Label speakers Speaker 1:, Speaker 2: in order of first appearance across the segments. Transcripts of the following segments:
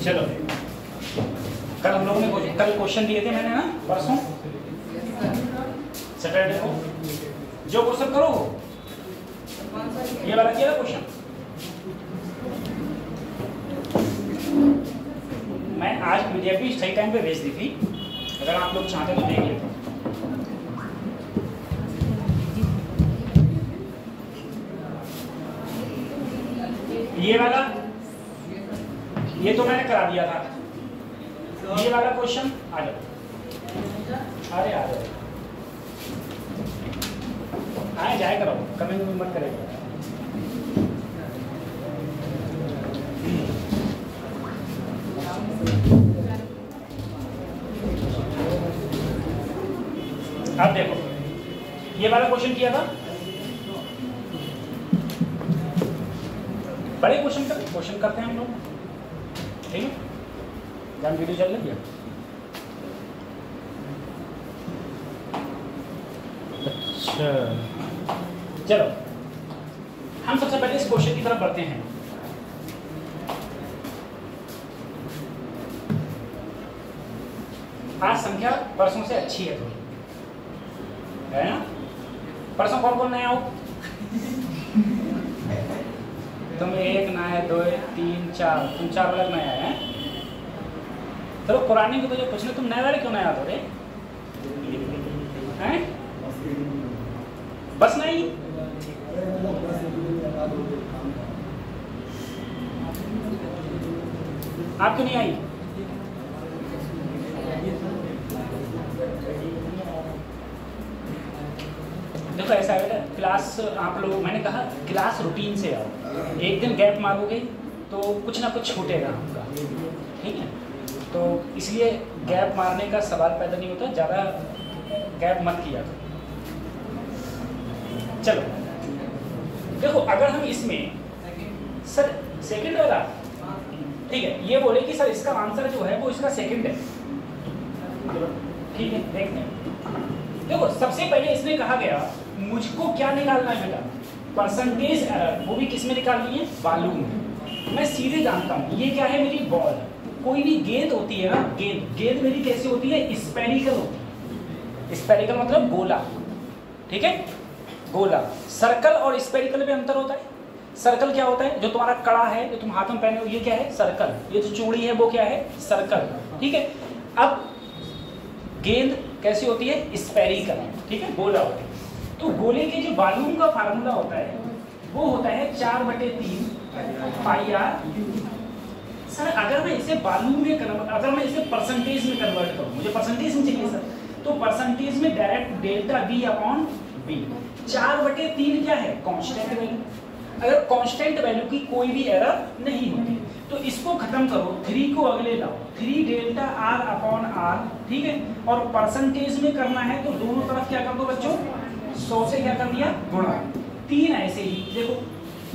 Speaker 1: चलो, कल हम लोगों ने कल क्वेश्चन दिए थे मैंने ना, परसों सैटरडे को, जो क्वेश्चन करो ये वाला किया था क्वेश्चन। मैं आज पीडीएफ भी सही टाइम पे भेज दी थी, अगर आप लोग चाहते तो देख लेते। ये वाला, ये तो मैंने करा दिया था। ये वाला क्वेश्चन आ जाओ, अरे आ जाओ, आए जाए करो, कमेंट में मत करेगा। अब देखो, ये वाला क्वेश्चन किया था, बड़े क्वेश्चन करते हैं हम लोग, ठीक है। जान वीडियो चल रही है। अच्छा चलो, हम सबसे पहले इस क्वेश्चन की तरफ बढ़ते हैं। आज संख्या परसों से अच्छी है थोड़ी, है ना। परसों कौन कौन नया हो? तुम एक नया, दो, तीन, चार, तुम चार अलग नया है। चलो पुरानी को तो जो पूछने, तुम नए वाले क्यों नया थोड़े हैं? बस नहीं, आप क्यों नहीं आई? देखो ऐसा है बेटा, क्लास आप लोग, मैंने कहा क्लास रूटीन से आओ। एक दिन गैप मारोगे तो कुछ ना कुछ छूटेगा आपका, ठीक है। तो इसलिए गैप मारने का सवाल पैदा नहीं होता, ज़्यादा गैप मत किया करो। चलो देखो, अगर हम इसमें सर सेकंड वाला, ठीक है, ये बोले कि सर इसका आंसर जो है वो इसका सेकंड है, ठीक है। देखते हैं, देखो सबसे पहले इसमें कहा गया मुझको क्या निकालना है बेटा, परसेंटेज एरर, वो भी किस में निकालनी है? वॉल्यूम में। मैं सीधे जानता हूँ ये क्या है, मेरी बॉल। कोई भी गेंद होती है ना, गेंद मेरी कैसी होती है? स्फेरिकल होती है। स्फेरिकल मतलब गोला, ठीक है, गोला। सर्कल और स्फेरिकल में अंतर होता है। सर्कल क्या होता है? जो तुम्हारा कड़ा है, जो तुम हाथ में पहने हो, ये क्या है? सर्कल। ये जो चूड़ी है वो क्या है? सर्कल, ठीक है। अब गेंद कैसी होती है? स्फेरिकल, ठीक है, गोला होती है। तो गोले के जो वॉल्यूम का फार्मूला होता है वो होता है 4/3 पाई आर। सर अगर मैं इसे वॉल्यूम में कन्वर्ट, अगर मैं इसे परसेंटेज में कन्वर्ट करूं, मुझे परसेंटेज में चाहिए सर, तो परसेंटेज में direct delta B upon B. 4/3 क्या है? Constant value. अगर कांस्टेंट वैल्यू की कोई भी एरर नहीं होती, तो इसको खत्म करो, 3 को अगले लाओ, 3 डेल्टा आर अपॉन आर, ठीक है। और परसेंटेज में करना है तो दोनों तरफ क्या कर दो बच्चों? 100 से क्या कर दिया? गुणा। 3 ऐसे ही, देखो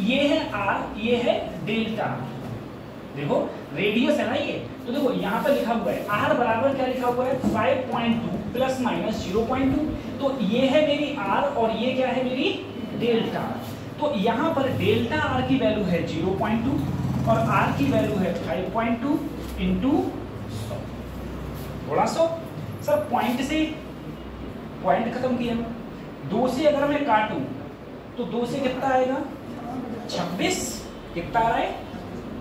Speaker 1: ये है आर, ये है डेल्टा। देखो रेडियस है ना ये, तो देखो यहाँ पर लिखा हुआ है आर बराबर क्या लिखा हुआ है? 5.2 प्लस माइनस 0.2। तो ये है मेरी आर और ये क्या है? मेरी डेल्टा। तो यहाँ पर डेल्टा आर की वैल्यू है 0.2 और आर की वैल्यू है 5.2 इंटू 100 थोड़ा 100। सर पॉइंट से पॉइंट खत्म किया, 2 से अगर मैं काटूं तो 2 से कितना आएगा? 26। कितना आ रहा है?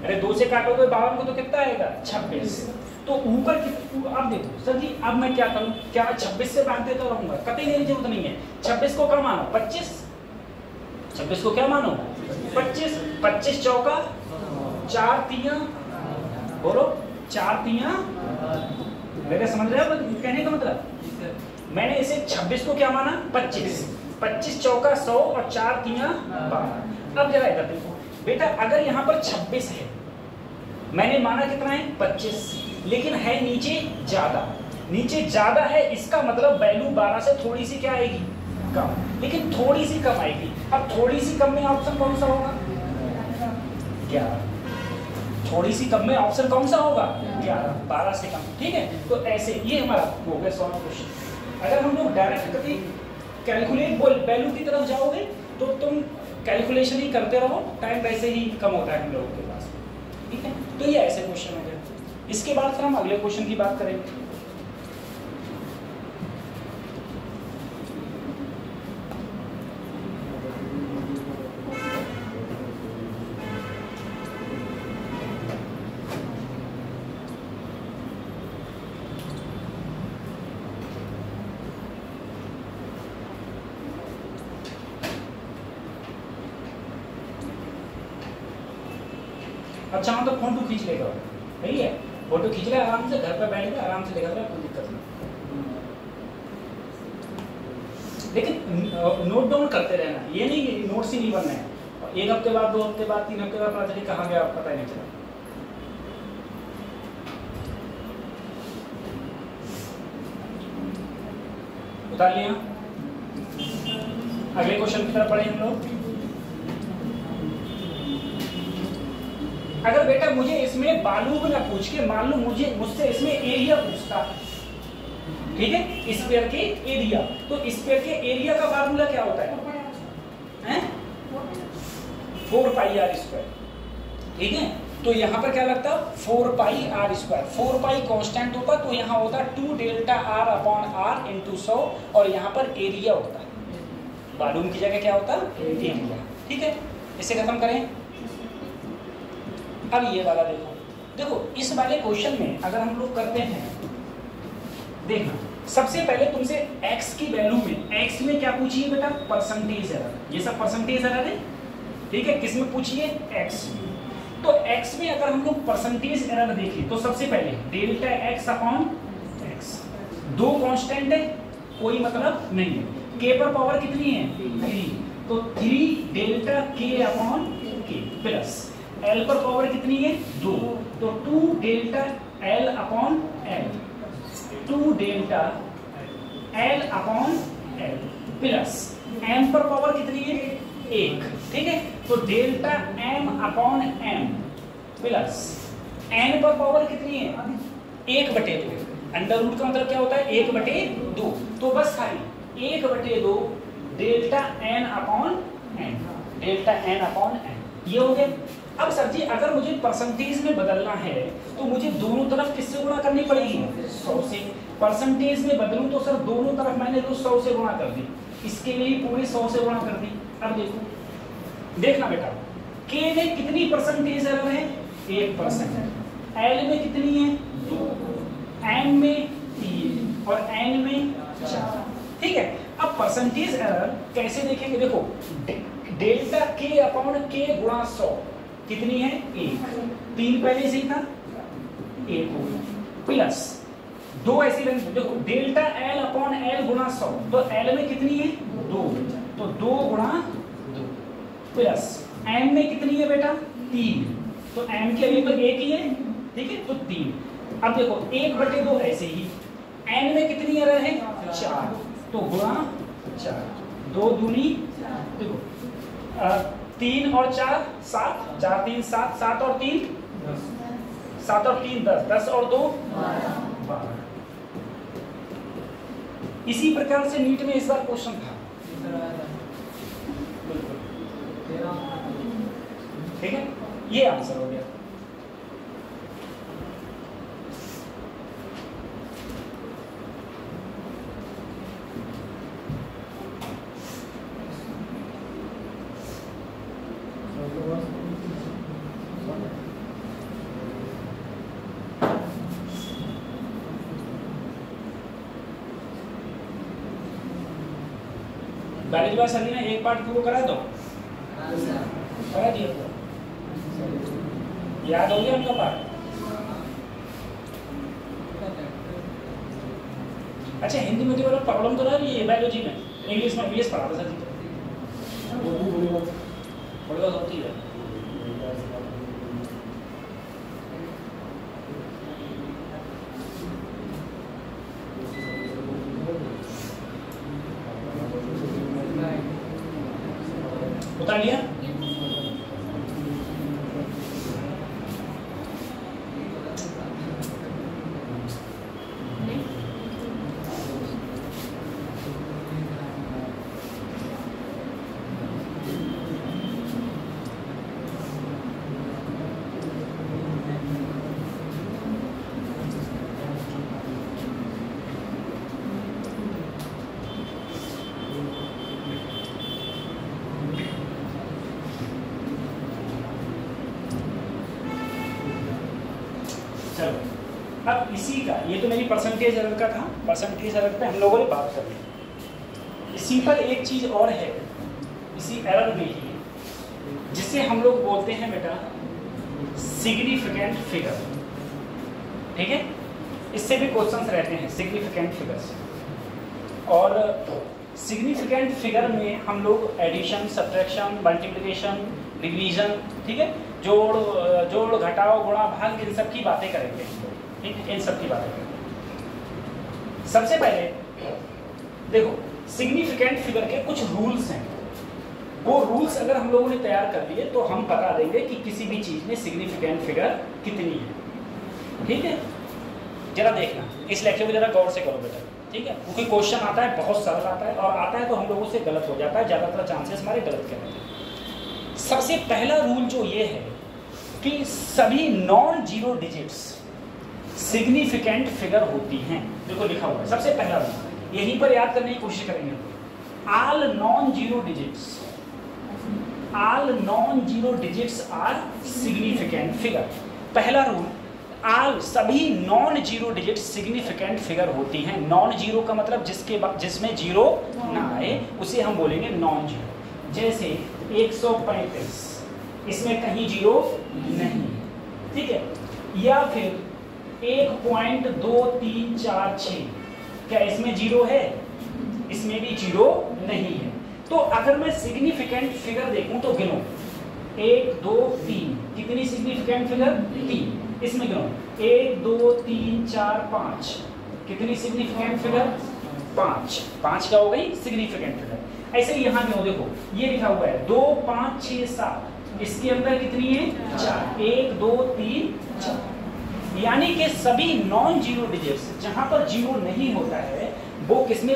Speaker 1: अरे 2 से काटो तो 52 को, तो कितना आएगा? 26। तो ऊपर अब देखो सर जी, अब मैं क्या करूं? क्या 26 से भाग देता रहूंगा? कतई देने की जरूरत नहीं है। 26 को क्या मानो? 25। 26 को क्या मानो? 25। 25 चौका 4 तिया, बोलो 4 तिया। मेरे समझ रहे हो कहने का मतलब? मैंने इसे 26 को क्या माना? 25। 25 चौका 100 और 4 तिया 12। अब जरा इधर देखो बेटा, अगर यहाँ पर 26 है, मैंने माना कितना है? 25, लेकिन है नीचे ज्यादा, नीचे ज्यादा है, इसका मतलब वैल्यू 12 से थोड़ी सी क्या आएगी? कम, लेकिन थोड़ी सी कम आएगी। अब थोड़ी सी कम में ऑप्शन कौन सा होगा? 11। थोड़ी सी कम में ऑप्शन कौन सा होगा? 11। 12 से कम, ठीक है। तो ऐसे ये हमारा हो गया सॉल्व क्वेश्चन। अगर हम लोग डायरेक्ट कभी कैलकुलेट वैल्यू की तरफ जाओगे तो तुम कैलकुलेशन ही करते रहो, टाइम वैसे ही कम होता है हम लोगों के पास, ठीक है। तो ये ऐसे क्वेश्चन हो गए। इसके बाद फिर हम अगले क्वेश्चन की बात करेंगे। अच्छा हम तो फोटो खींच लेगा, सही है, फोटो खींच ले आराम से, घर पे बैठ के आराम से देखा था, कोई दिक्कत नहीं। लेकिन नोट डाउन करते रहना, ये नहीं कि नोट्स ही नहीं बनना है, एक हफ्ते बाद, 2 हफ्ते बाद, 3 हफ्ते बाद पता चले कहाँ गया पता ही नहीं चला। उतार लिया, अगले क्वेश्चन की तरफ पढ़े हम लोग। अगर बेटा मुझे इसमें वॉल्यूम ना पूछ के, मान लो मुझसे इसमें एरिया पूछता, ठीक है, स्फीयर के एरिया, तो स्फीयर के एरिया का फार्मूला क्या होता है? 4 पाई आर स्क्वायर, ठीक है। तो यहाँ पर क्या लगता है? 4 pi R square. 4 pi constant होता, तो यहाँ होता 2 delta R upon R into 100, और यहाँ पर एरिया होता है, वॉल्यूम की जगह क्या होता है? एरिया, ठीक है। इसे खत्म करें। अब ये वाला देखो इस वाले क्वेश्चन में अगर हम लोग करते हैं, देखना सबसे पहले तुमसे x की वैल्यू में, x में क्या पूछिए बेटा? परसेंटेज एरर, ये सब परसेंटेज एरर है, ठीक है। किस में पूछिए? x में। तो x में अगर हम लोग परसेंटेज एरर देखें तो सबसे पहले delta x upon x, 2 constant है, कोई मतलब नहीं है, k पर पावर कितनी है? 3, तो 3 delta k upon k plus L पर पावर कितनी है? 2, तो 2 delta L upon L, 2 delta L upon L plus M पर पावर कितनी है? 1, ठीक है, तो delta M upon M plus N पर पावर कितनी है? 1/2। अंडर रूट का मतलब क्या होता है? 1/2, तो बस खाली 1/2 delta N upon N, delta N upon N, ये हो गया। अब सर जी अगर मुझे परसेंटेज में बदलना है तो मुझे दोनों तरफ किससे गुणा करनी पड़ेगी? 100 से। परसेंटेज में बदलूं तो सर दोनों तरफ मैंने तो 100 से गुणा कर दी, इसके लिए पूरे 100 से गुणा कर दी। अब देखना बेटा, k में कितनी परसेंटेज एरर है? 1%। L में कितनी है? 2, M में 3 और N में 4, ठीक है। अब परसेंटेज एरर कैसे देखेंगे? देखो डेल्टा k अपॉन k गुणा 100 कितनी है? 1, 3 पहले से ही था, 1 हो गया, प्लस 2 ऐसी लेंथ, देखो डेल्टा L अपॉन L गुणा 100, तो L में कितनी है? 2, तो 2 गुणा 2 प्लस M में कितनी है बेटा? 3, तो M के लिए तो 1 ही है, ठीक है, तो 3। अब देखो 1/2 ऐसे ही, N में कितनी एरर है? 4, तो गुणा 4, 2 दूनी, देखो 3 और 4 7, 4 3 7, 7 और 3 10, 7 और 3 10, 10 और 2 12। इसी प्रकार से नीट में इस बार क्वेश्चन था, ठीक है, ये आंसर हो गया। बैलेज बाय सभी ने एक पार्ट पूरा करा दो, करा दिया पूरा, याद हो गया उनका पार्ट? अच्छा हिंदी में वाला प्रॉब्लम तो रहा ये बायोलॉजी में, इंग्लिश में बीएस पढ़ा था सर जी, बड़ी बात होती है। उतार लिया? इसी का, ये तो मेरी परसेंटेज एरर का था, परसेंटेज एरर पे हम लोगों ने बात कर ली। इसी पर एक चीज़ और है, इसी एरर में ही, जिसे हम लोग बोलते हैं बेटा सिग्निफिकेंट फिगर। ठीक है, इससे भी क्वेश्चंस रहते हैं सिग्निफिकेंट फिगर से। और सिग्निफिकेंट फिगर में हम लोग एडिशन, सब्ट्रैक्शन, मल्टीप्लिकेशन, डिवीजन, ठीक है, जोड़ घटाव, गुणा भाग, इन सब की बातें करेंगे। ठीक, इन सब की बातें करेंगे। सबसे पहले देखो सिग्निफिकेंट फिगर के कुछ रूल्स हैं। वो रूल्स अगर हम लोगों ने तैयार कर लिए तो हम बता देंगे कि किसी भी चीज़ में सिग्निफिकेंट फिगर कितनी है। ठीक है, जरा देखना, इस लेक्चर में जरा गौर से करो बेटा। ठीक है, क्योंकि क्वेश्चन आता है, बहुत सरल आता है, और आता है तो हम लोगों से गलत हो जाता है, ज़्यादातर चांसेस हमारे गलत के रहते हैं। सबसे पहला रूल जो ये है कि सभी non zero digits significant figure होती हैं। देखो लिखा हुआ है, सबसे पहला रूल, यहीं पर याद करने की कोशिश करेंगे। All non zero digits are significant figure. पहला रूल, ऑल सभी non zero digit significant figure होती हैं। नॉन जीरो का मतलब जिसमें जीरो ना आए उसे हम बोलेंगे नॉन जीरो। जैसे 135, इसमें कहीं जीरो नहीं, ठीक है। या फिर 1.2346, क्या इसमें जीरो है? इसमें भी जीरो नहीं है। तो अगर मैं सिग्निफिकेंट फिगर देखूं तो गिनो 1 2 3, कितनी सिग्निफिकेंट फिगर? 3। इसमें गिनो 1 2 3 4 5, कितनी सिग्निफिकेंट फिगर? 5 क्या हो गई? Significant figure. ऐसे ही यहाँ गिनो, देखो ये लिखा हुआ है 2 5 6 7, इसके अंदर कितनी है? 4। 1 2 3 4। यानी कि सभी नॉन जीरो डिजिट्स जहां पर जीरो नहीं होता है वो किसमें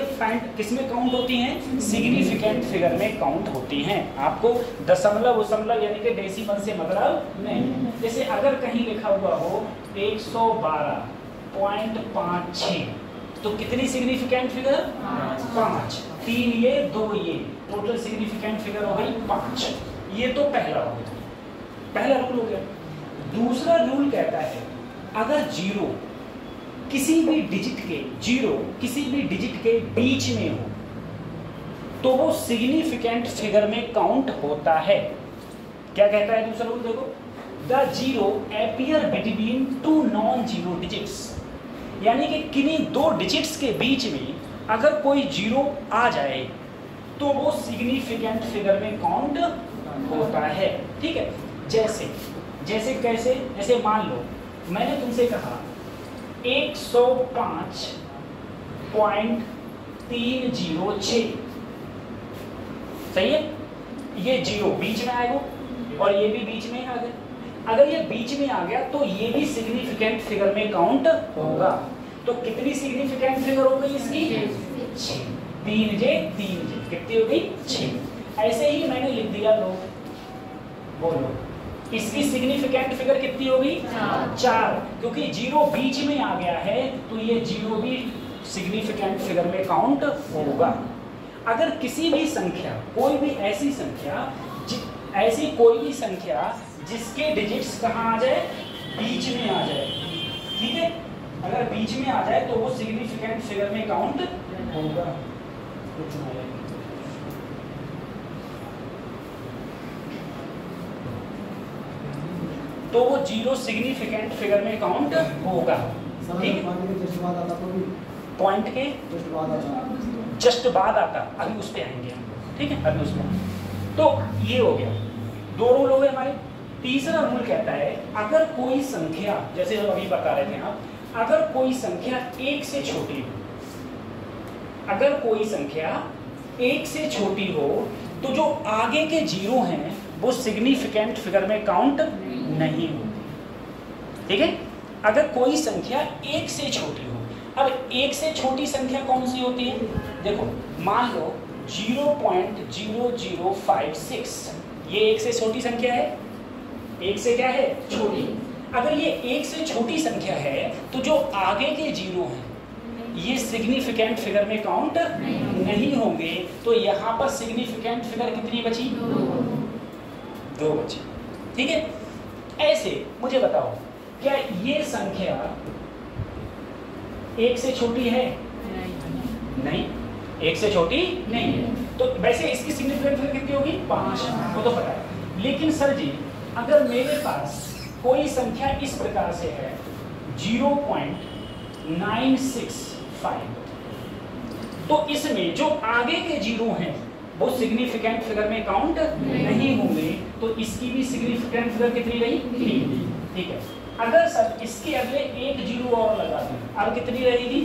Speaker 1: काउंट होती हैं? सिग्निफिकेंट फिगर में काउंट होती हैं। आपको दशमलव यानी कि डेसिमल से मतलब नहीं। जैसे अगर कहीं लिखा हुआ हो 112.56, तो कितनी सिग्निफिकेंट फिगर? 5। 3 ये 2 ये, टोटल सिग्निफिकेंट फिगर हो गई 5। ये तो पहला हो गया, पहला रूल हो गया। दूसरा रूल कहता है अगर जीरो किसी भी डिजिट के बीच में हो तो वो सिग्निफिकेंट फिगर में काउंट होता है। क्या कहता है दूसरा रूल? देखो, the zero appear between 2 non zero digits, यानी कि किन्हीं 2 डिजिट्स के बीच में अगर कोई जीरो आ जाए तो वो सिग्निफिकेंट फिगर में काउंट होता है। ठीक है, जैसे कैसे? जैसे मान लो मैंने तुमसे कहा 105.306, सही है? ये जीरो बीच में आएगा और ये भी बीच में आ गया। अगर ये बीच में आ गया तो ये भी सिग्निफिकेंट फिगर में काउंट होगा। तो कितनी सिग्निफिकेंट फिगर हो गई इसकी? 6। 3 जे कितनी हो गई? 6। ऐसे ही मैंने लिख दिया, लो बोलो इसकी सिग्निफिकेंट फिगर कितनी होगी? 4। क्योंकि जीरो बीच में आ गया है तो ये जीरो भी सिग्निफिकेंट फिगर में काउंट होगा। अगर किसी भी संख्या, कोई भी ऐसी संख्या जिसके डिजिट्स कहाँ आ जाए? बीच में आ जाए, ठीक है। अगर बीच में आ जाए तो वो सिग्निफिकेंट फिगर में काउंट होगा। तो वो जीरो सिग्निफिकेंट फिगर में काउंट होगा। पॉइंट के जस्ट बाद आता, अभी उस पर आएंगे हम, ठीक है, अभी उस पर। तो ये हो गया, 2 रूल हो गए हमारे। तीसरा रूल कहता है अगर कोई संख्या, जैसे हम अभी बता रहे थे आप, अगर कोई संख्या 1 से छोटी हो, अगर कोई संख्या 1 से छोटी हो तो जो आगे के जीरो हैं वो सिग्निफिकेंट फिगर में काउंट नहीं हो, ठीक है। अगर कोई संख्या 1 से छोटी हो, अब 1 से छोटी संख्या कौन सी होती है? देखो मान लो 0.0056, ये 1 से छोटी संख्या है। 1 से क्या है? छोटी। अगर ये 1 से छोटी संख्या है तो जो आगे के जीरो हैं ये सिग्निफिकेंट फिगर में काउंट नहीं होंगे। तो यहाँ पर सिग्निफिकेंट फिगर कितनी बची? 2 बची, ठीक है। ऐसे मुझे बताओ, क्या ये संख्या 1 से छोटी है? नहीं, 1 से छोटी नहीं है। तो वैसे इसकी सिग्निफिकेंट फिगर कितनी होगी? 5, वो तो पता है। लेकिन सर जी अगर मेरे पास कोई संख्या इस प्रकार से है 0.965, तो इसमें जो आगे के जीरो हैं वो सिग्निफिकेंट फिगर में काउंट नहीं होंगे, तो इसकी भी सिग्निफिकेंट फिगर कितनी रही? 3। ठीक है। अगर सर इसके अगले एक जीरो और लगा दें, अब कितनी रहेगी?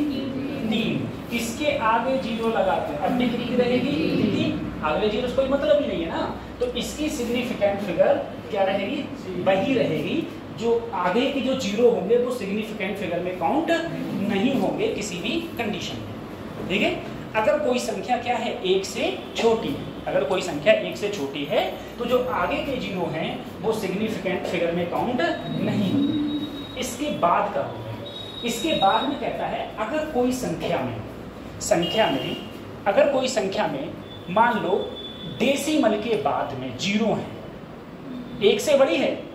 Speaker 1: 3। इसके आगे जीरो लगाते हैं, अब भी कितनी रहेगी? 3। अगले जीरो कोई मतलब ही नहीं है ना, तो इसकी सिग्निफिकेंट फिगर क्या रहेगी? वही रहेगी। जो आगे के जो जीरो होंगे वो सिग्निफिकेंट फिगर में काउंट नहीं होंगे किसी भी कंडीशन में। ठीक है। अगर कोई संख्या क्या है? 1 से छोटी है। अगर कोई संख्या 1 से छोटी है तो जो आगे के जीरो हैं वो सिग्निफिकेंट फिगर में काउंट नहीं होंगे। इसके बाद का होगा, इसके बाद में कहता है अगर कोई संख्या में अगर कोई संख्या में मान लो डेसिमल के बाद में जीरो है, 1 से बड़ी है,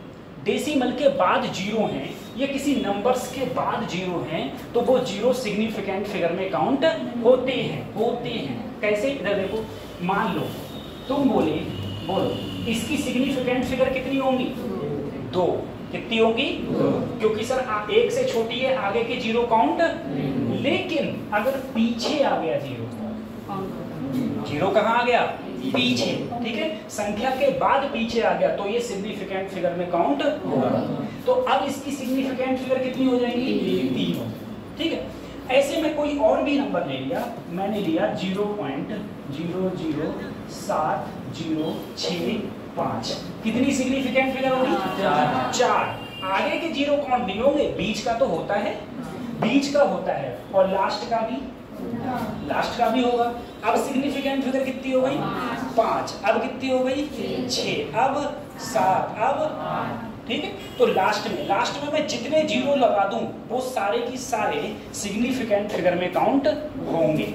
Speaker 1: डेसिमल के बाद जीरो हैं, ये किसी नंबर्स के बाद जीरो हैं, तो वो जीरो सिग्निफिकेंट फिगर में काउंट होते हैं। कैसे? इधर देखो, मान लो तुम बोलो इसकी सिग्निफिकेंट फिगर कितनी होंगी? 2। कितनी होंगी? 2। क्योंकि सर 1 से छोटी है, आगे के जीरो काउंट, लेकिन अगर पीछे आ गया जीरो कहाँ आ गया? पीछे। ठीक है। संख्या के बाद पीछे आ गया तो ये सिग्निफिकेंट फिगर में काउंट होगा। तो अब इसकी सिग्निफिकेंट फिगर कितनी हो जाएंगी? 3। ठीक है। ऐसे में कोई और भी नंबर ले लिया, मैंने लिया 0.00706 कितनी सिग्निफिकेंट फिगर होगी? 4। आगे के जीरो काउंट नहीं होंगे, बीच का तो होता है, और लास्ट का भी होगा। अब सिग्निफिकेंट फिगर कितनी हो गई? 5। अब कितनी हो गई? 6। अब 7। अब 8। ठीक है। तो लास्ट में मैं जितने जीरो लगा दूं वो सारे की सारे सिग्निफिकेंट फिगर में काउंट होंगे।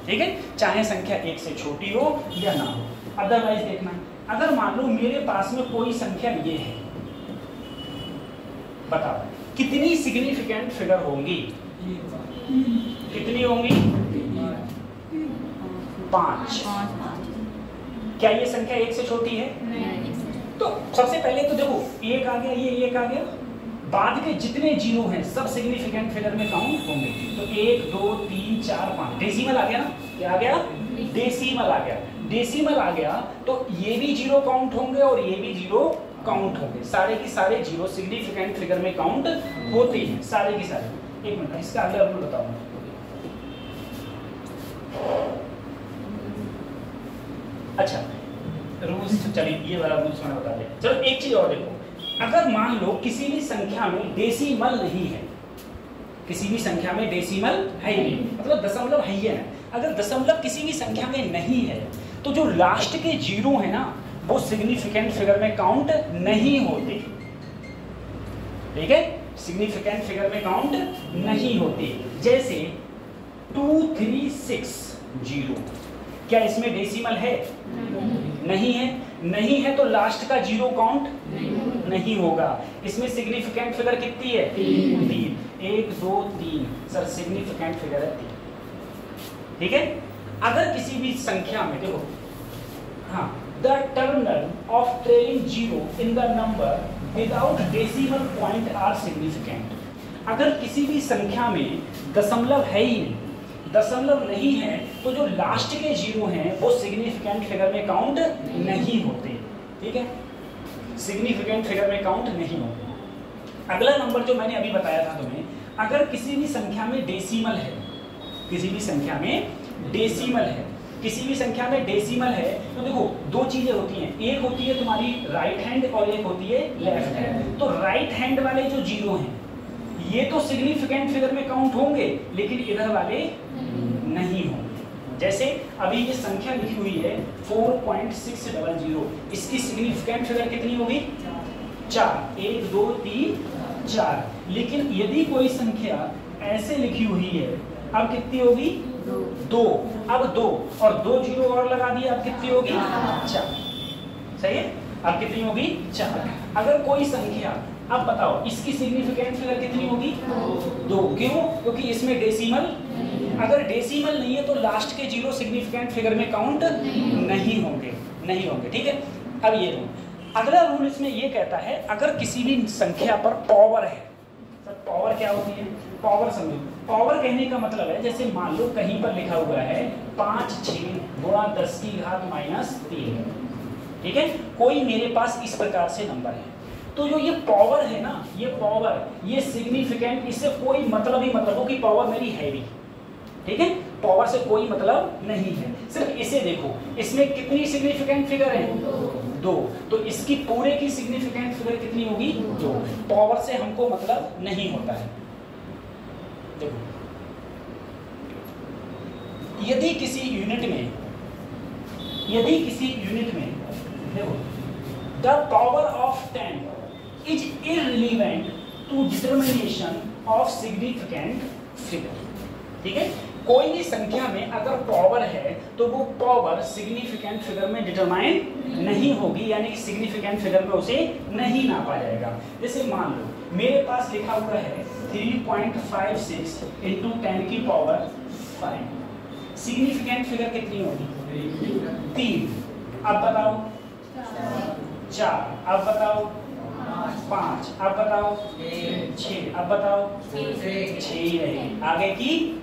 Speaker 1: ठीक है। चाहे संख्या 1 से छोटी हो या ना हो। अदरवाइज देखना, अगर मान लो मेरे पास में कोई संख्या ये है, बताओ कितनी सिग्निफिकेंट फिगर होंगी? कितनी होंगी? 5। क्या ये संख्या 1 से छोटी है? तो सबसे पहले तो देखो 1 आ गया, ये 1 आ गया, बाद के जितने जीरो हैं सब सिग्निफिकेंट फिगर में काउंट होंगे। तो 1 2 3 4 5 डेसिमल आ गया ना? क्या आ गया? डेसिमल आ गया तो ये भी जीरो काउंट होंगे और ये भी जीरो काउंट होंगे। सारे की सारे जीरो सिग्निफिकेंट फिगर में काउंट होते हैं, सारे की सारे। एक मिनट, इसका अगला रूल बताऊंगा। अच्छा, रूल्स चलिए, ये वाला रूल्स मैंने बता दिया। चलो एक चीज और देखो, अगर मान लो किसी भी संख्या में डेसिमल नहीं है, किसी भी संख्या में डेसिमल है ही नहीं, मतलब दशमलव है ही है, अगर दशमलव किसी भी संख्या में नहीं है तो जो लास्ट के जीरो है ना वो सिग्निफिकेंट फिगर में काउंट नहीं होते। ठीक है, सिग्निफिकेंट फिगर में काउंट नहीं होते। जैसे 2360, क्या इसमें डेसिमल है? नहीं है तो लास्ट का जीरो काउंट नहीं होगा। इसमें सिग्निफिकेंट फिगर कितनी है? 3। 1 2 3 सर सिग्निफिकेंट फिगर है 3। ठीक है। अगर किसी भी संख्या में देखो, हाँ, the terminal of trailing zero in the number without decimal point are significant. अगर किसी भी संख्या में दशमलव है ही नहीं, दशमलव नहीं है, तो जो लास्ट के जीरो हैं वो सिग्निफिकेंट फिगर में काउंट नहीं होते। ठीक है, सिग्निफिकेंट फिगर में काउंट नहीं होते। अगला नंबर जो मैंने अभी बताया था तुम्हें, अगर किसी भी संख्या में डेसिमल है, किसी भी संख्या में डेसिमल है, किसी भी संख्या में डेसिमल है, तो देखो दो चीजें होती हैं, एक होती है तुम्हारी राइट हैंड और एक होती है लेफ्ट हैंड। तो राइट हैंड वाले जो जीरो हैं ये तो सिग्निफिकेंट फिगर में काउंट होंगे, लेकिन इधर वाले नहीं होंगे। जैसे अभी ये संख्या लिखी हुई है 4.600, इसकी सिग्निफिकेंट फिगर कितनी होगी? 4। 1 2 3 4। लेकिन यदि कोई संख्या ऐसे लिखी हुई है, अब कितनी होगी? 2। अब 2 और 2 जीरो और लगा दिए, अब कितनी होगी? 4। सही है, अब कितनी होगी? 4। अगर कोई संख्या अब बताओ इसकी सिग्निफिकेंट फिगर कितनी होगी? 2। क्यों? क्योंकि इसमें डेसिमल, अगर डेसिमल नहीं है तो लास्ट के 0 सिग्निफिकेंट फिगर में काउंट नहीं होंगे। ठीक है, अब ये रूल, अगला रूल इसमें ये कहता है अगर किसी भी संख्या पर पावर है, सर पावर क्या होती है? पावर समझो, पावर कहने का मतलब है जैसे मान लो कहीं पर लिखा हुआ है 5 6 गुणा 10 की घात -3, ठीक है, कोई मेरे पास इस प्रकार से नंबर है, तो जो ये पावर है ना, ये पावर, ये सिग्निफिकेंट, इससे कोई मतलब ही मतलब हो कि पावर मेरी है भी, ठीक है, पावर से कोई मतलब नहीं है। सिर्फ इसे देखो, इसमें कितनी सिग्निफिकेंट फिगर है? 2, तो इसकी पूरे की सिग्निफिकेंट फिगर कितनी होगी? 2। पावर से हमको मतलब नहीं होता है। देखो, यदि किसी यूनिट में देखो, the power of 10 is irrelevant to determination of significant figure, ठीक है, कोई भी संख्या में अगर पावर है तो वो पावर सिग्निफिकेंट फिगर में डिटरमाइन नहीं होगी, यानी कि सिग्निफिकेंट फिगर में उसे नहीं नापा जाएगा। जैसे मान लो मेरे पास लिखा हुआ है 3.56 × 10 की पावर 5, सिग्निफिकेंट फिगर कितनी होगी? 3। अब बताओ 4, अब बताओ 5, अब बताओ 6, अब बताओ 6 रहेगी, आगे की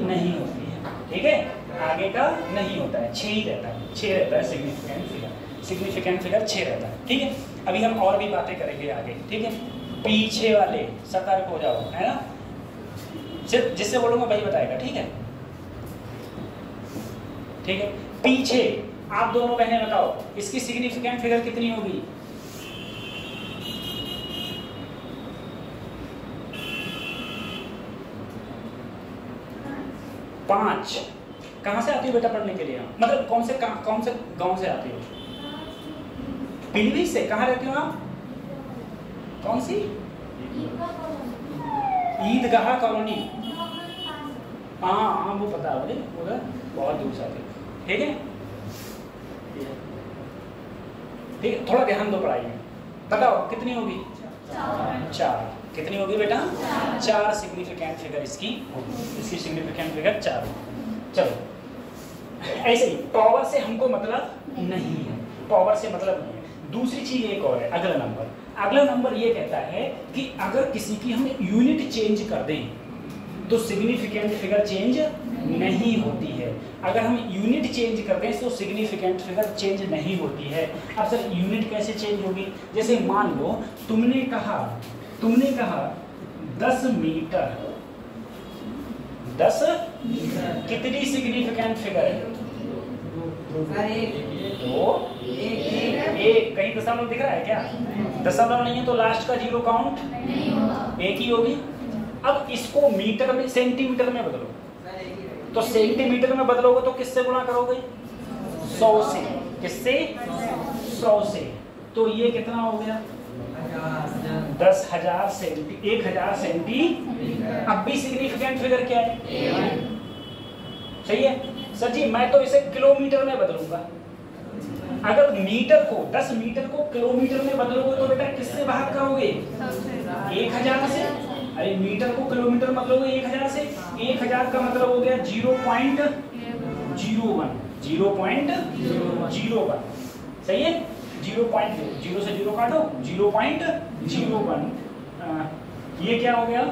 Speaker 1: नहीं होती है, ठीक है, आगे का नहीं होता है, 6 ही रहता है, 6 रहता है सिग्निफिकेंट फिगर 6 रहता है, ठीक है। अभी हम और भी बातें करेंगे आगे, ठीक है, पीछे वाले सतर्क हो जाओ, है ना, सिर्फ जिससे बोलूंगा वही बताएगा, ठीक है, ठीक है। पीछे आप दोनों बहनें बताओ इसकी सिग्निफिकेंट फिगर कितनी होगी? 5। कहाँ से आती हो बेटा पढ़ने के लिए? मतलब कौन से गांव से आती हो? पीलीभीत से। कहाँ रहती हो आप? कौन सी? ईदगाह कॉलोनी। हाँ वो पता है मुझे, उधर बहुत दूर से आती है, ठीक है, ठीक है, थोड़ा ध्यान दो पढ़ाई में। बताओ कितनी होगी? 4। कितनी होगी बेटा? 4 सिग्निफिकेंट फिगर इसकी सिग्निफिकेंट फिगर 4। चलो ऐसे ही पावर से हमको मतलब नहीं है, पावर से मतलब नहीं है। दूसरी चीज एक और है, अगला नंबर ये कहता है कि अगर किसी की हम यूनिट चेंज कर दें तो सिग्निफिकेंट फिगर चेंज नहीं होती है। अगर हम यूनिट चेंज कर दें तो सिग्निफिकेंट फिगर चेंज नहीं होती है। अब सर यूनिट कैसे चेंज होगी? जैसे मान लो तुमने कहा 10 मीटर, 10 कितनी सिग्निफिकेंट फिगर है? 2, 1। कहीं दशमलव दिख रहा है क्या? दशमलव नहीं है तो लास्ट का 0 काउंट 1 ही होगी। अब इसको मीटर में, सेंटीमीटर में बदलो, तो सेंटीमीटर में बदलोगे तो किससे गुणा करोगे? 100 से। किससे? 100 से। तो ये कितना हो गया? 10,000 सेंटी, 1,000 सेंटी। अब भी सिग्निफिकेंट फिगर क्या है? सही है सर जी, मैं तो इसे किलोमीटर में बदलूंगा। अगर मीटर को, 10 मीटर को किलोमीटर में बदलोगे तो बेटा किससे भाग करोगे? 1,000 से। अरे मीटर को किलोमीटर में बदलोगे 1,000 से, 1,000 का मतलब हो गया 0.01, 0.01। सही है, 0.0 से 0 काटो, 0.01। ये क्या हो गया?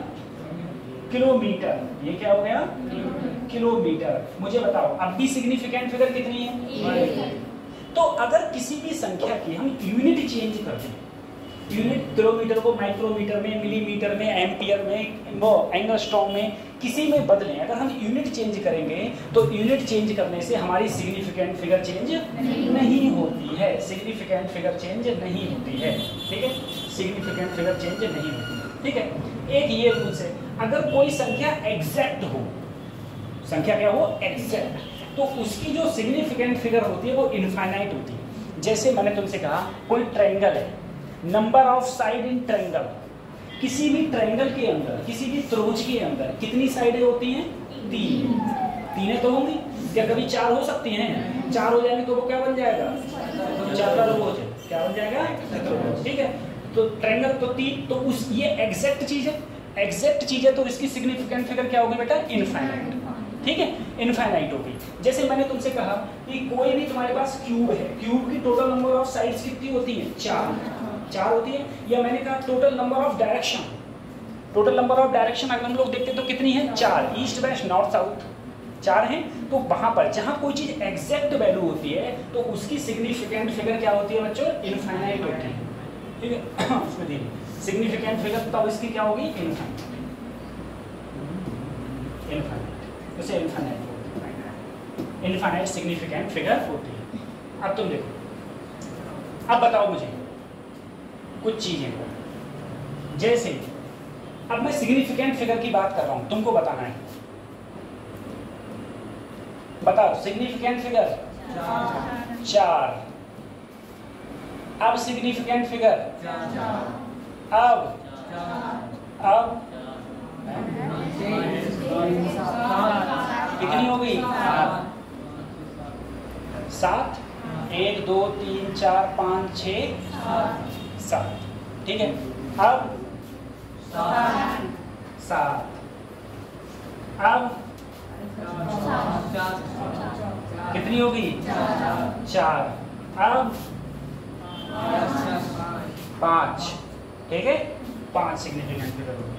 Speaker 1: किलोमीटर। ये क्या हो गया? किलोमीटर। मुझे बताओ अब भी सिग्निफिकेंट फिगर कितनी है? तो अगर किसी भी संख्या की हम यूनिट चेंज कर दें, यूनिट किलोमीटर को माइक्रोमीटर में, मिलीमीटर में, एम्पियर में, वो एंगस्ट्रॉम में, किसी में बदलें, अगर हम यूनिट चेंज करेंगे तो यूनिट चेंज करने से हमारी सिग्निफिकेंट फिगर चेंज नहीं होती है। सिग्निफिकेंट फिगर चेंज नहीं होती है, ठीक है, सिग्निफिकेंट फिगर चेंज नहीं होती है, ठीक है। एक ये रूल्स है, अगर कोई संख्या एग्जैक्ट हो, संख्या क्या हो? एग्जैक्ट, तो उसकी जो सिग्निफिकेंट फिगर होती है वो इनफाइनाइट होती है। जैसे मैंने तुमसे कहा कोई ट्रायंगल है, number of side in triangle, किसी भी ट्रायंगल के अंदर, किसी भी त्रिभुज के अंदर कितनी साइडें होती हैं? 3 तो होंगी, क्या कभी 4 हो सकती हैं? 4 हो जाएंगे तो वो क्या बन जाएगा? 4 का त्रिभुज क्या बन जाएगा? ठीक है। तो ट्रायंगल तो 3, तो उस ये एग्जैक्ट चीज है, एग्जैक्ट चीज है, तो इसकी सिग्निफिकेंट फिगर क्या होगी बेटा? इनफाइनाइट। ठीक है, इनफाइनाइट होगी। जैसे मैंने तुमसे कहा कि कोई भी तुम्हारे पास क्यूब है, क्यूब की टोटल नंबर ऑफ साइड्स कितनी होती है? 4 होती है। या मैंने कहा total number of direction, total number of direction अगर हम लोग देखते हैं तो कितनी है? 4, ईस्ट वेस्ट नॉर्थ साउथ 4 हैं। तो वहां पर जहां कोई चीज एग्जैक्ट वैल्यू होती है तो उसकी सिग्निफिकेंट फिगर क्या होती है बच्चों? इनफाइनाइट होती है। ठीक है, उसमें देखिए सिग्निफिकेंट फिगर तब इसकी क्या होगी? इनफाइनाइट, इनफाइनाइट, उसे इनफाइनाइट बोलते हैं, इनफाइनाइट सिग्निफिकेंट फिगर होती है। अब तुम देखो, अब बताओ मुझे कुछ चीजें, जैसे अब मैं सिग्निफिकेंट फिगर की बात कर रहा हूं, तुमको बताना है, बताओ सिग्निफिकेंट फिगर 4। अब सिग्निफिकेंट फिगर अब कितनी हो गई? 7, 1 2 3 4 5 6 7। ठीक है, अब 7, अब कितनी होगी? 4, अब 5। ठीक है, 5 सिग्निफिकेंट फिगर होगी।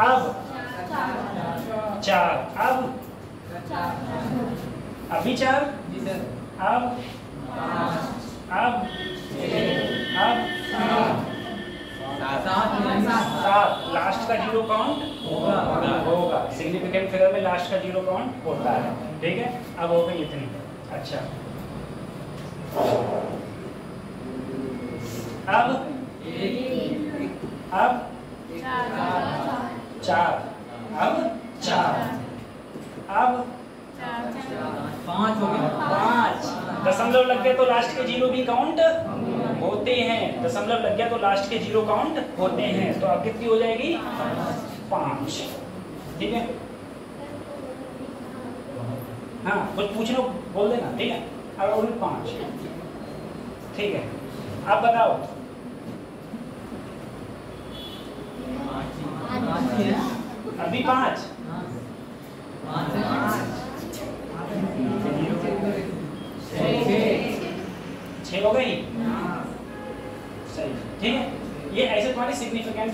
Speaker 1: अब 4, अब अभी 4, अब 7, लास्ट का 0 काउंट होगा। सिग्निफिकेंट फिगर में लास्ट का 0 काउंट होता है। ठीक है, अब हो गई इतनी। अच्छा, अब 4, अब 5 हो गया। 5 दशमलव लग गए तो लास्ट के 0 भी काउंट होते हैं, दशमलव लग गया तो लास्ट के 0 काउंट होते हैं। तो अब कितनी हो जाएगी? 5। ठीक है, हाँ कुछ पूछना बोल देना। ठीक है, अब 5। ठीक है, अब बताओ अभी 5 6 हो गई। सही, ठीक है, ये ऐसे तुम्हारे सिग्निफिकेंट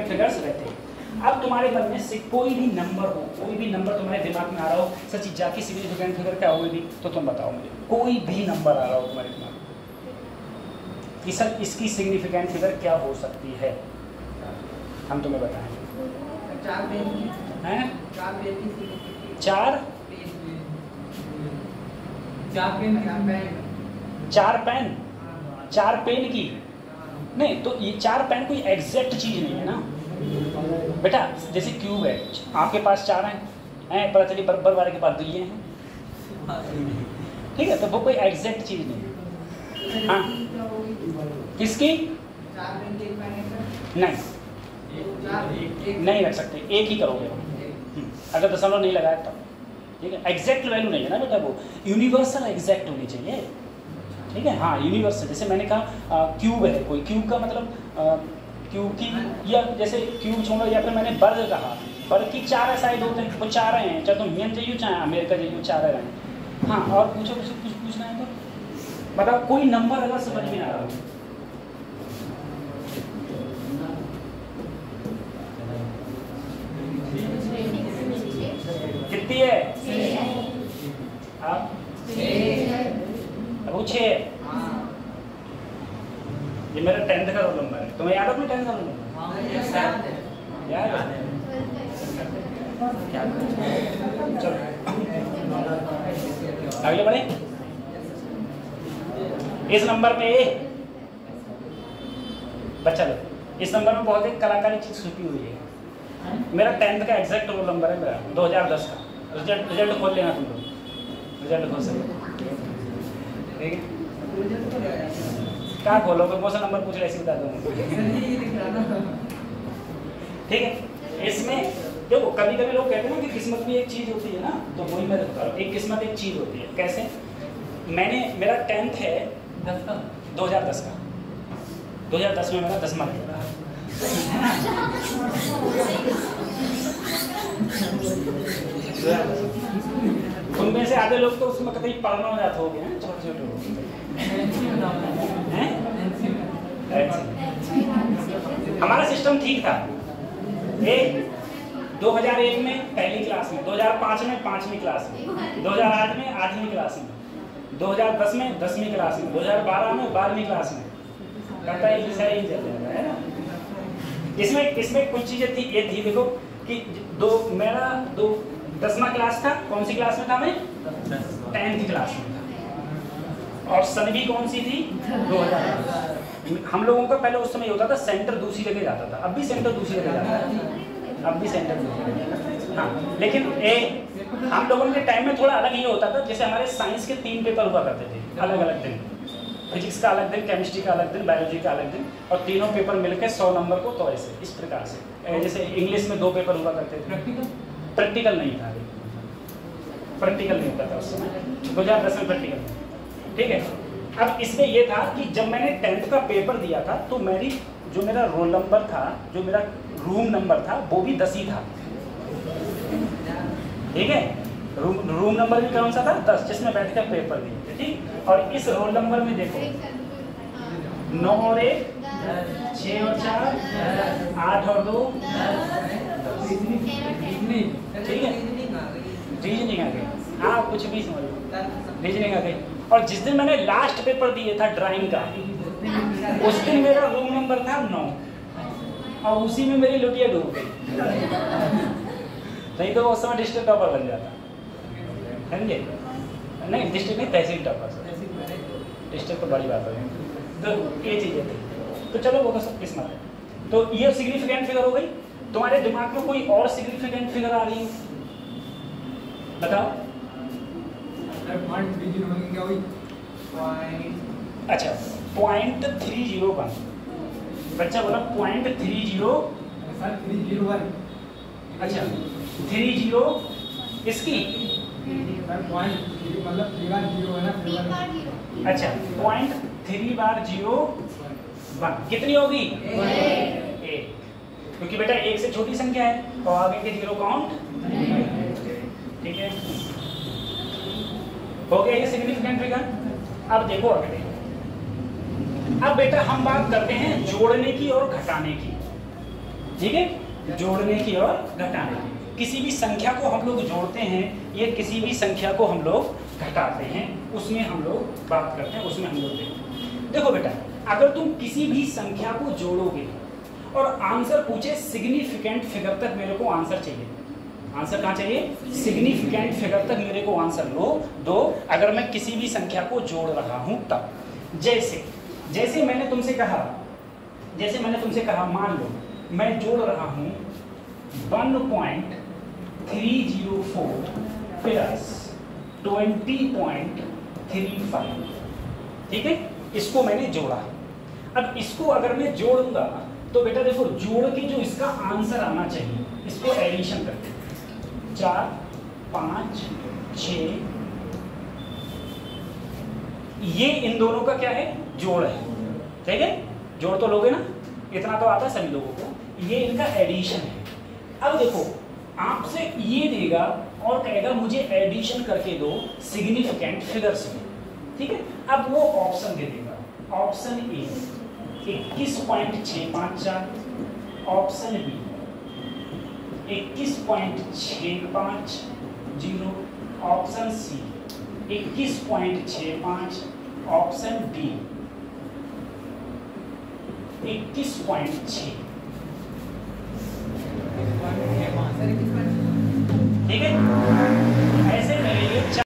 Speaker 1: फिगर्स रहते हैं। अब तुम्हारे मन में कोई भी नंबर हो, कोई भी नंबर तुम्हारे दिमाग में आ रहा हो, सच जाके सिग्निफिकेंट फिगर क्या होगी तो तुम बताओ मुझे। कोई भी नंबर आ रहा हो तुम्हारे दिमाग में कि सर इसकी सिग्निफिकेंट फिगर क्या हो सकती है, हम तुम्हें बताएंगे। 4 पेन की नहीं, तो ये 4 पेन कोई एग्जैक्ट चीज नहीं है ना बेटा। जैसे क्यूब है, आपके पास 4 हैं, पता चली बराबर वाले के पास 2 हैं। ठीक है, तो वो कोई एग्जैक्ट चीज नहीं है। हाँ, किसकी? नहीं रख सकते, एक ही करोगे अगर दशमलव नहीं लगाया तब। ठीक है, एग्जैक्ट वैल्यू नहीं है ना बेटा, वो यूनिवर्सल एग्जैक्ट होनी चाहिए। ठीक है, हाँ यूनिवर्सल। जैसे मैंने कहा क्यूब है कोई, क्यूब का मतलब क्यूब की, या जैसे क्यूब छोड़ो, या फिर मैंने वर्ग कहा, वर्ग की 4 साइड होते हैं, वो 4 हैं, चाहे तुम इंडियन चाहिए चाहे अमेरिका चाहिए, 4 हैं। हाँ, और पूछो कुछ पूछना है तो बताओ, कोई नंबर अगर समझ में आ रहा हो। कितनी है? अब 6। ये मेरा 10th का रोल नंबर है। तुम्हें याद है अपने 10th का रोल नंबर? याद है? चलो अगले बढ़े। इस नंबर पे बच्चा लो, इस नंबर में बहुत एक कलाकारी चीज छुपी हुई है। मेरा 10th का एग्जैक्ट रोल नंबर है मेरा 2010 का। रिजल्ट खोल लेना तुम लोग, रिजल्ट खोल सकते। ठीक है, क्या खोलोगे? कौन सा नंबर पूछ रहे, ऐसे बता दूंगा। ठीक है, इसमें देखो कभी कभी लोग कहते हैं ना कि किस्मत भी एक चीज होती है ना, तो वही मैं बता रहा हूँ, एक किस्मत एक चीज होती है। कैसे? मेरा 10th है 2010 का, 2010 में मेरा 10वां है। तुम में से आधे लोग तो उसमें कभी पढ़ना हो जाते हो गए हैं, छोटे छोटे लोग हैं। हमारा सिस्टम ठीक था। 2001 में पहली क्लास में, 2005 में 5वीं क्लास में, 2008 में 8वीं क्लास में, 2010 में 10वीं क्लास में, 2012 में 12वीं क्लास में, करता है ना। इसमें कुछ चीजें थी, ये थी देखो कि मेरा 10वां क्लास था। कौन सी क्लास में था मैं? 10th क्लास में था। और सन भी कौन सी थी? 2000। हम लोगों का पहले उस समय होता था सेंटर दूसरी जगह जाता था, अब भी सेंटर दूसरी जगह जाता है, अब भी सेंटर दूसरी जगह जाता है। हाँ, लेकिन हम लोगों के टाइम में थोड़ा अलग ये होता था। जैसे हमारे साइंस के 3 पेपर हुआ करते थे अलग अलग दिन, फिजिक्स का अलग दिन, केमिस्ट्री का अलग दिन, बायोलॉजी का अलग दिन, और तीनों पेपर मिलकर 100 नंबर को, तो ऐसे इस प्रकार से। जैसे इंग्लिश में 2 पेपर हुआ करते थे। प्रैक्टिकल नहीं था, प्रैक्टिकल नहीं होता था उस समय, 2010 में प्रैक्टिकल। ठीक है, अब इसमें ये था कि जब मैंने 10th का पेपर दिया था तो जो मेरा रोल नंबर था, जो मेरा रूम नंबर था, वो भी 10 ही था। ठीक है, रूम नंबर भी कौन सा था? 10, जिसमें बैठ कर पेपर दिए थे। ठीक, और इस रोल नंबर में देखो 9 और 1, 6 और 4, 8 और 2, ठीक है, रीजनिंग आ गई। हाँ, कुछ भी समझ लो, रीजनिंग आ गई। और जिस दिन मैंने लास्ट पेपर दिए था ड्राइंग का, उस दिन मेरा रूम नंबर था 9, और उसी में मेरी लुटिया डूब गई। नहीं तो उस समय डिस्ट्रिक्ट टॉपर बन जाता, समझे? नहीं, डिस्ट्रिक्ट नहीं, तहसील टॉपर। डिस्ट्रिक्ट तो बड़ी बात है। तो ये चीज़ें थी। तो चलो, वो तो सब किस्मत है। तो ये सिग्निफिकेंट फिगर हो गई। तुम्हारे दिमाग में कोई और सिग्निफिकेंट फिगर आ रही है? बताओ। अच्छा, 0.301। बच्चा बोला 0.301। अच्छा, 30 इसकी मतलब 3 बार 0 है ना। अच्छा, 0.3 बार 0 कितनी होगी? 1। क्योंकि बेटा 1 से छोटी संख्या है और आगे के 0 काउंट। ठीक है, हो गया ये सिग्निफिकेंट फिगर। अब देखो अगले। अब बेटा हम बात करते हैं जोड़ने की और घटाने की। ठीक है, जोड़ने की और घटाने की। किसी भी संख्या को हम लोग जोड़ते हैं या किसी भी संख्या को हम लोग घटाते हैं, उसमें हम लोग बात करते हैं, उसमें हम लोग देखो बेटा, अगर तुम किसी भी संख्या को जोड़ोगे और आंसर पूछे सिग्निफिकेंट फिगर तक मेरे को आंसर चाहिए। आंसर कहाँ चाहिए? सिग्निफिकेंट फिगर तक मेरे को आंसर दो। अगर मैं किसी भी संख्या को जोड़ रहा हूं तब, जैसे मैंने तुमसे कहा, मान लो मैं जोड़ रहा हूं 1.304 प्लस 20.35। ठीक है, इसको मैंने जोड़ा। अब इसको अगर मैं जोड़ूंगा तो बेटा देखो, जोड़ के जो इसका आंसर आना चाहिए, इसको एडिशन करते हैं। 4, 5, 6, ये इन दोनों का क्या है? जोड़ है। ठीक है, जोड़ तो लोगे ना, इतना तो आता है सभी लोगों को। ये इनका एडिशन है। अब देखो, आपसे ये देगा और कहेगा मुझे एडिशन करके दो सिग्निफिकेंट फिगर्स में। ठीक है, अब वो ऑप्शन दे देगा। Option A 21.654, option B 21.650, option C 21.65, option D 21.6। ठीक है,